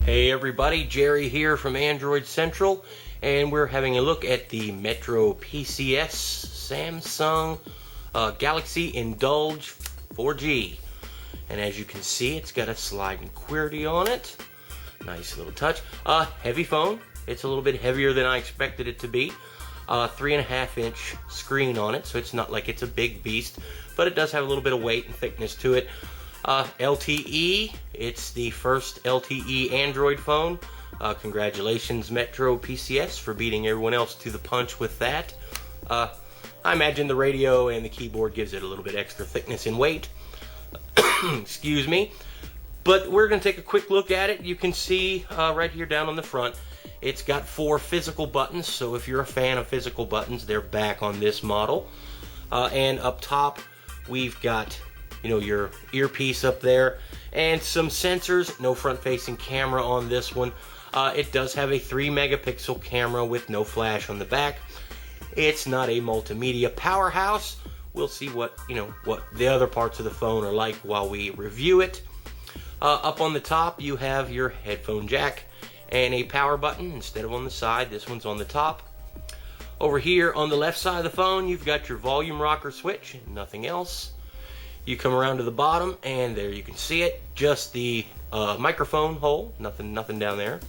Hey everybody, Jerry here from Android Central, and we're having a look at the Metro PCS Samsung Galaxy Indulge 4G. And as you can see, it's got a sliding QWERTY on it. Nice little touch. Heavy phone. It's a little bit heavier than I expected it to be. 3.5-inch screen on it, so it's not like it's a big beast, but it does have a little bit of weight and thickness to it. LTE, it's the first LTE Android phone. Congratulations Metro PCS for beating everyone else to the punch with that. I imagine the radio and the keyboard gives it a little bit extra thickness and weight. Excuse me. But we're going to take a quick look at it. You can see right here down on the front, it's got 4 physical buttons, so if you're a fan of physical buttons, they're back on this model. And up top, we've got your earpiece up there and some sensors. No front-facing camera on this one. It does have a 3-megapixel camera with no flash on the back. It's not a multimedia powerhouse. We'll see what the other parts of the phone are like while we review it. Up on the top, you have your headphone jack and a power button instead of on the side. This one's on the top. Over here on the left side of the phone, you've got your volume rocker switch and nothing else. You come around to the bottom, and there you can see it. Just the microphone hole, nothing down there.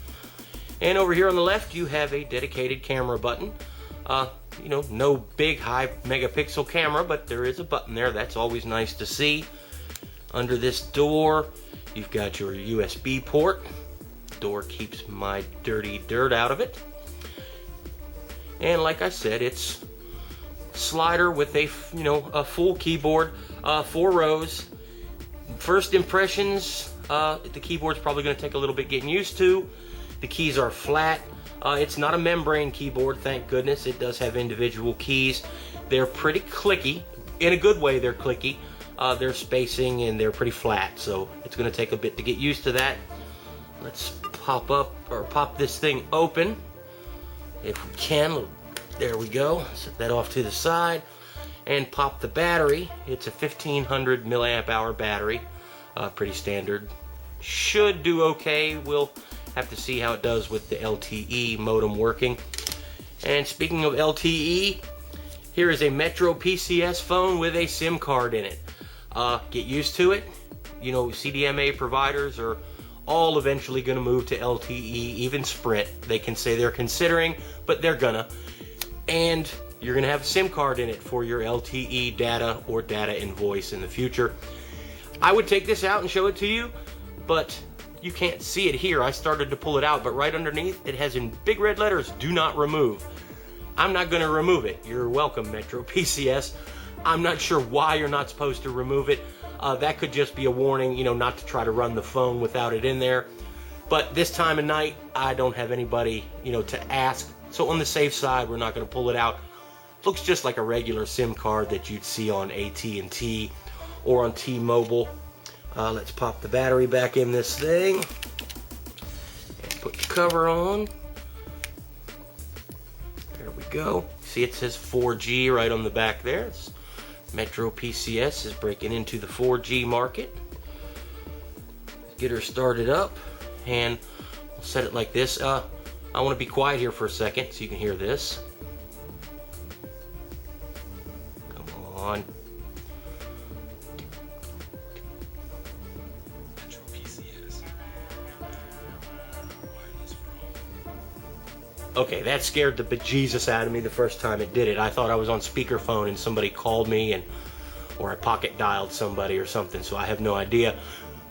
And over here on the left, you have a dedicated camera button. No big high megapixel camera, but there is a button there. That's always nice to see. Under this door, you've got your USB port. Door keeps my dirty dirt out of it. And like I said, it's slider with a full keyboard, 4 rows. First impressions, the keyboard's probably going to take a little bit getting used to. The keys are flat. It's not a membrane keyboard, thank goodness. It does have individual keys. They're pretty clicky. In a good way, they're clicky. They're spacing and they're pretty flat, so it's going to take a bit to get used to that. Let's pop this thing open if we can. There we go. Set that off to the side and pop the battery. It's a 1500 milliamp hour battery. Pretty standard. Should do okay. We'll have to see how it does with the LTE modem working. And speaking of LTE, here is a Metro PCS phone with a SIM card in it. Get used to it. CDMA providers are all eventually going to move to LTE, even Sprint. They can say they're considering, but they're gonna. And you're going to have a SIM card in it for your LTE data or data and voice in the future. I would take this out and show it to you, but you can't see it here. I started to pull it out, but right underneath it has in big red letters, "Do not remove." I'm not going to remove it. You're welcome, Metro PCS. I'm not sure why you're not supposed to remove it. That could just be a warning, not to try to run the phone without it in there. But this time of night, I don't have anybody, to ask. So on the safe side, we're not going to pull it out. Looks just like a regular SIM card that you'd see on AT&T or on T-Mobile. Let's pop the battery back in this thing and put the cover on. There we go. See, it says 4G right on the back there. Metro PCS is breaking into the 4G market. Get her started up, and we'll set it like this. I want to be quiet here for a second so you can hear this. Come on. Metro PCS. Okay, that scared the bejesus out of me the first time it did it. I thought I was on speakerphone and somebody called me, or I pocket dialed somebody or something, so I have no idea.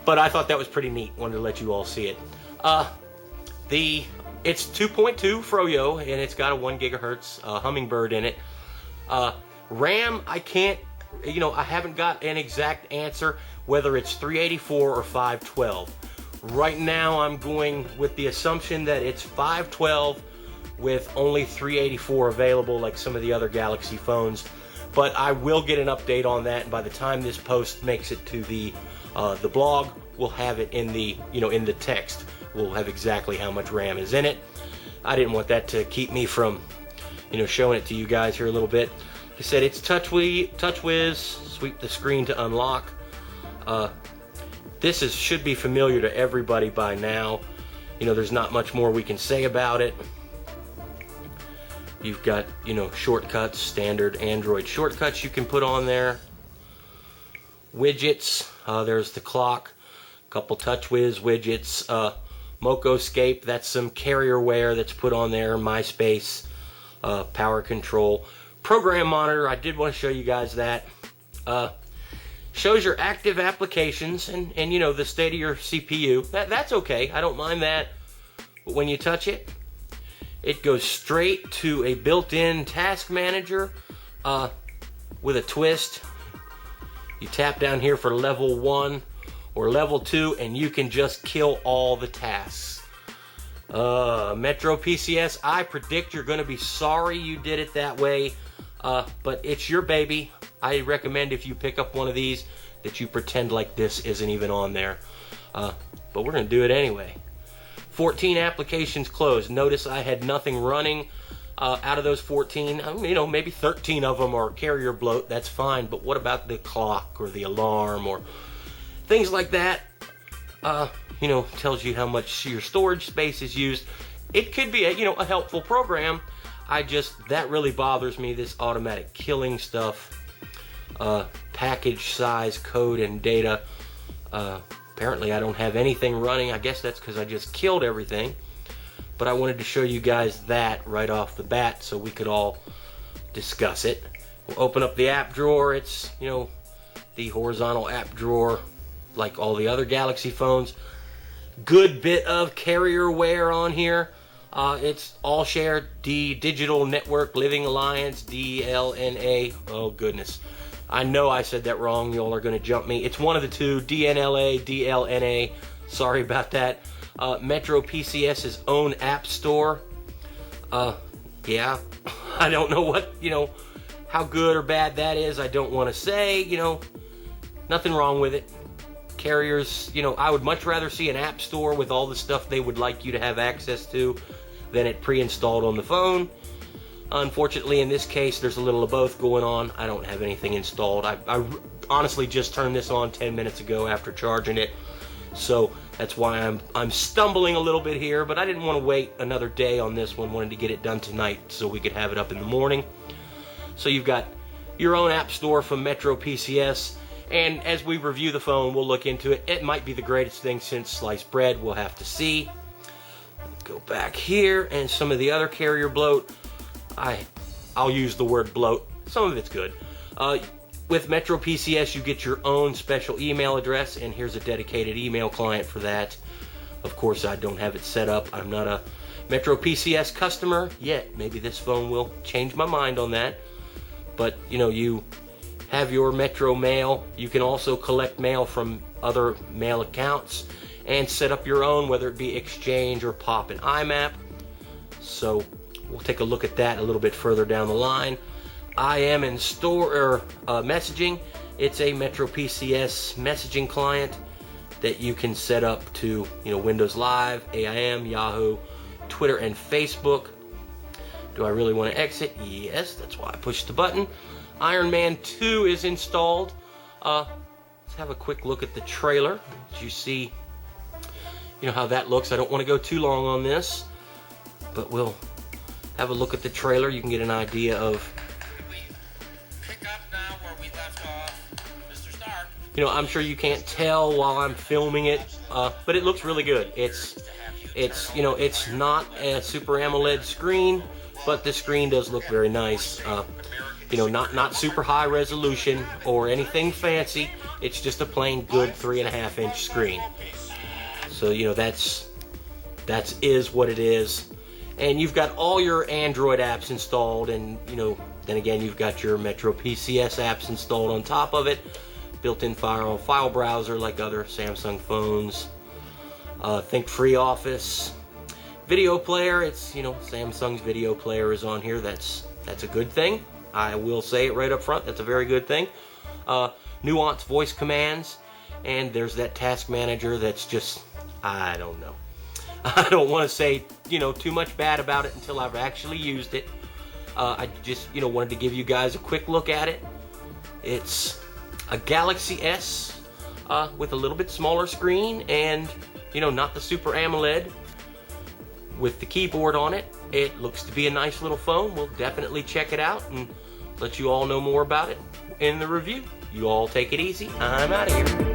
But I thought that was pretty neat. Wanted to let you all see it. It's 2.2 Froyo, and it's got a 1 gigahertz Hummingbird in it. RAM, I haven't got an exact answer whether it's 384 or 512. Right now, I'm going with the assumption that it's 512 with only 384 available, like some of the other Galaxy phones. But I will get an update on that, and by the time this post makes it to the blog, we'll have it in the in the text. We'll have exactly how much RAM is in it. I didn't want that to keep me from showing it to you guys here a little bit. Like I said, it's TouchWiz. Sweep the screen to unlock. This should be familiar to everybody by now. there's not much more we can say about it. You've got, shortcuts, standard Android shortcuts you can put on there. Widgets, there's the clock, a couple TouchWiz widgets, Mocoscape, that's some carrier wear that's put on there, MySpace, power control. Program monitor, I did want to show you guys that. Shows your active applications and the state of your CPU. That's okay, I don't mind that. But when you touch it, it goes straight to a built-in task manager with a twist. You tap down here for level 1 or level 2 and you can just kill all the tasks. Metro PCS, I predict you're going to be sorry you did it that way, but it's your baby. I recommend if you pick up one of these that you pretend like this isn't even on there. But we're going to do it anyway. 14 applications closed. Notice I had nothing running out of those 14. Maybe 13 of them are carrier bloat. That's fine. But what about the clock or the alarm or things like that? Tells you how much your storage space is used. It could be a helpful program. That really bothers me, this automatic killing stuff. Package size, code, and data. Apparently I don't have anything running. I guess that's because I just killed everything. But I wanted to show you guys that right off the bat so we could all discuss it. We'll open up the app drawer. It's, the horizontal app drawer like all the other Galaxy phones. Good bit of carrier wear on here. It's All Share Digital Network Living Alliance, DLNA. Oh goodness. I know I said that wrong. Y'all are going to jump me. It's one of the two, DNLA, DLNA. Sorry about that. Metro PCS's own app store. Yeah, I don't know what, how good or bad that is. I don't want to say, nothing wrong with it. Carriers, I would much rather see an app store with all the stuff they would like you to have access to than it pre-installed on the phone. Unfortunately, in this case, there's a little of both going on. I don't have anything installed. I honestly just turned this on 10 minutes ago after charging it. So that's why I'm stumbling a little bit here, but I didn't want to wait another day on this one. Wanted to get it done tonight so we could have it up in the morning. So you've got your own app store from Metro PCS. And as we review the phone, we'll look into it. It might be the greatest thing since sliced bread. We'll have to see. Go back here and some of the other carrier bloat. I'll use the word bloat. Some of it's good. With Metro PCS, you get your own special email address, and here's a dedicated email client for that. Of course, I don't have it set up. I'm not a Metro PCS customer yet. Maybe this phone will change my mind on that. But, you have your Metro mail. You can also collect mail from other mail accounts and set up your own, whether it be Exchange or Pop and IMAP. So we'll take a look at that a little bit further down the line. IM and store messaging. It's a Metro PCS messaging client that you can set up to Windows Live, AIM, Yahoo, Twitter, and Facebook. Do I really want to exit? Yes, that's why I pushed the button. Iron Man 2 is installed. Let's have a quick look at the trailer. As you see, how that looks. I don't want to go too long on this, but we'll have a look at the trailer. You can get an idea of. Pick up now where we left off, Mr. Stark. I'm sure you can't tell while I'm filming it, but it looks really good. It's not a Super AMOLED screen, but the screen does look very nice. Not super high resolution or anything fancy. It's just a plain good 3.5-inch screen. So that is what it is. And you've got all your Android apps installed, and then again you've got your Metro PCS apps installed on top of it. Built-in file browser like other Samsung phones. Think FreeOffice. Video player, it's Samsung's video player is on here. That's a good thing. I will say it right up front. That's a very good thing. Nuance voice commands, and there's that task manager that's just, I don't know. I don't want to say too much bad about it until I've actually used it. I just wanted to give you guys a quick look at it. It's a Galaxy S with a little bit smaller screen and not the Super AMOLED. with the keyboard on it. It looks to be a nice little phone. We'll definitely check it out and let you all know more about it in the review. You all take it easy. I'm out of here.